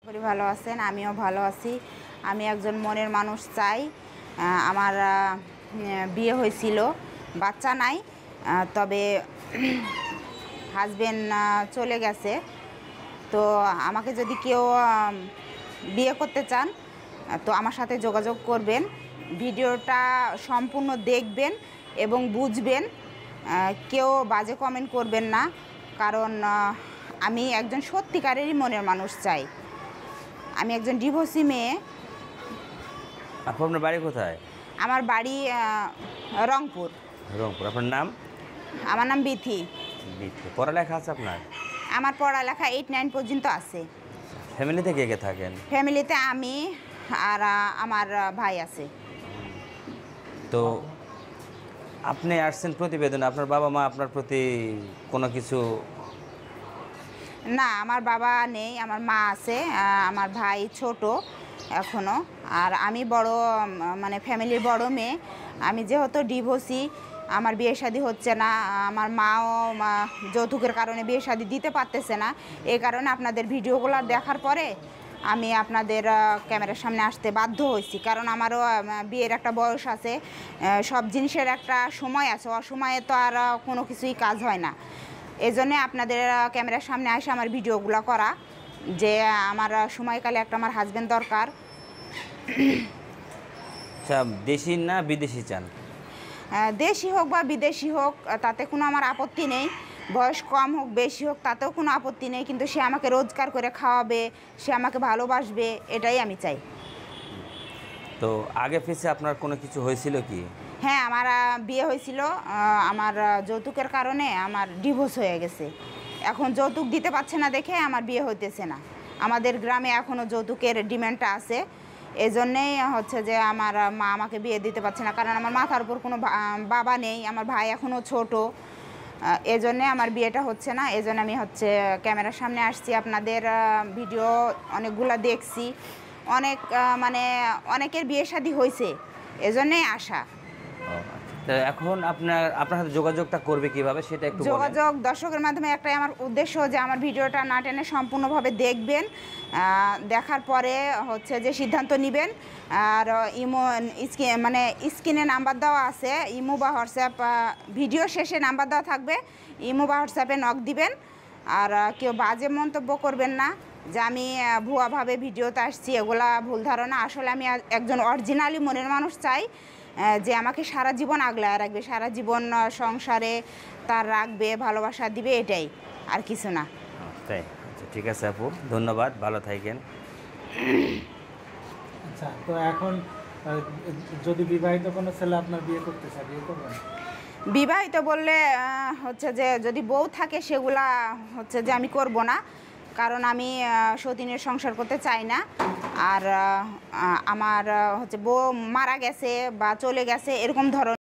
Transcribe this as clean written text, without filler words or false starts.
করি ভালো আছেন, আমিও ভালো আছি। আমি একজন মনের মানুষ চাই। আমার বিয়ে হয়েছিল, বাচ্চা নাই, তবে হাজবেন্ড চলে গেছে। তো আমাকে যদি কেউ বিয়ে করতে চান তো আমার সাথে যোগাযোগ করবেন। ভিডিওটা সম্পূর্ণ দেখবেন এবং বুঝবেন। কেউ বাজে কমেন্ট করবেন না, কারণ আমি একজন সত্যিকারেরই মনের মানুষ চাই। আমি একজন ডিভোর্সি মেয়ে। আপনার বাড়ি কোথায়? আমার বাড়ি রংপুর। রংপুর। আপনার নাম? আমার নাম বিথি। বিথি। পড়ালেখা আছে আপনার? আমার পড়ালেখা 8-9 পর্যন্ত আছে। ফ্যামিলিতে কে কে থাকেন? ফ্যামিলিতে আমি আর আমার ভাই আছে। তো আপনি আসছেন প্রতিবেদন, আপনার বাবা মা আপনার প্রতি কোনো কিছু? না, আমার বাবা নেই, আমার মা আছে। আমার ভাই ছোট এখনও, আর আমি বড়, মানে ফ্যামিলির বড় মেয়ে। আমি যেহেতু ডিভোর্সি, আমার বিয়ে শাদী হচ্ছে না, আমার মাও যৌতুকের কারণে বিয়ে শাদী দিতে পারতেছে না। এই কারণে আপনাদের ভিডিওগুলো দেখার পরে আমি আপনাদের ক্যামেরার সামনে আসতে বাধ্য হয়েছি, কারণ আমারও বিয়ের একটা বয়স আছে, সব জিনিসের একটা সময় আছে, অসময়ে তো আর কোনো কিছুই কাজ হয় না। এই জন্যে আপনাদের ক্যামেরার সামনে আসে আমার ভিডিওগুলো করা, যে আমার সময়কালে একটা আমার হাজব্যান্ড দরকার। আচ্ছা, দেশি না বিদেশি চান? দেশি হোক বা বিদেশি হোক তাতে কোনো আমার আপত্তি নেই। বয়স কম হোক বেশি হোক তাতেও কোনো আপত্তি নেই, কিন্তু সে আমাকে রোজগার করে খাওয়াবে, সে আমাকে ভালোবাসবে, এটাই আমি চাই। তো আগে পিছে আপনার কোনো কিছু হয়েছিল কি? হ্যাঁ, আমার বিয়ে হয়েছিল, আমার যৌতুকের কারণে আমার ডিভোর্স হয়ে গেছে। এখন যৌতুক দিতে পারছে না দেখে আমার বিয়ে হইতেছে না। আমাদের গ্রামে এখনও যৌতুকের ডিমান্ডটা আছে। এই জন্যেই হচ্ছে যে আমার মা আমাকে বিয়ে দিতে পারছে না, কারণ আমার মাথার উপর কোনো বাবা নেই, আমার ভাই এখনও ছোট। এই জন্যে আমার বিয়েটা হচ্ছে না। এই জন্য আমি হচ্ছে ক্যামেরার সামনে আসছি। আপনাদের ভিডিও অনেকগুলো দেখছি, অনেক মানে অনেকের বিয়ে শাদী হয়েছে, এজন্যই আসা। তো এখন আপনার সাথে যোগাযোগটা করবে কিভাবে সেটা একটু বলেন। যোগাযোগ দর্শকের মাধ্যমে একটাই আমার উদ্দেশ্য, যে আমার ভিডিওটা না টেনে সম্পূর্ণভাবে দেখবেন, দেখার পরে হচ্ছে যে সিদ্ধান্ত নেবেন। আর ইমো মানে স্ক্রিনে নাম্বার দেওয়া আছে, ইমো বা হোয়াটসঅ্যাপ, ভিডিও শেষে নাম্বার দেওয়া থাকবে, ইমো বা হোয়াটসঅ্যাপে নক দিবেন। আর কেউ বাজে মন্তব্য করবেন না যে আমি ভুয়াভাবে ভিডিওতে আসছি, এগুলা ভুল ধারণা। আসলে আমি একজন অরিজিনালি মনের মানুষ চাই, যে আমাকে সারা জীবন আগলায় রাখবে, সারা জীবন সংসারে তার রাখবে, ভালোবাসা দিবে, এটাই, আর কিছু না। তাই? আচ্ছা, ঠিক আছে আপু, ধন্যবাদ, ভালো থাকেন। আচ্ছা, তো এখন যদি বিবাহিত কোনো ছেলে আপনার বিয়ে করতে চায়, বিয়ে করবেন? বিবাহিত বললে হচ্ছে যে যদি বউ থাকে সেগুলা হচ্ছে যে আমি করব না, কারণ আমি সতীনের সংসার করতে চাই না। আর আমার হচ্ছে বউ মারা গেছে বা চলে গেছে এরকম ধরনের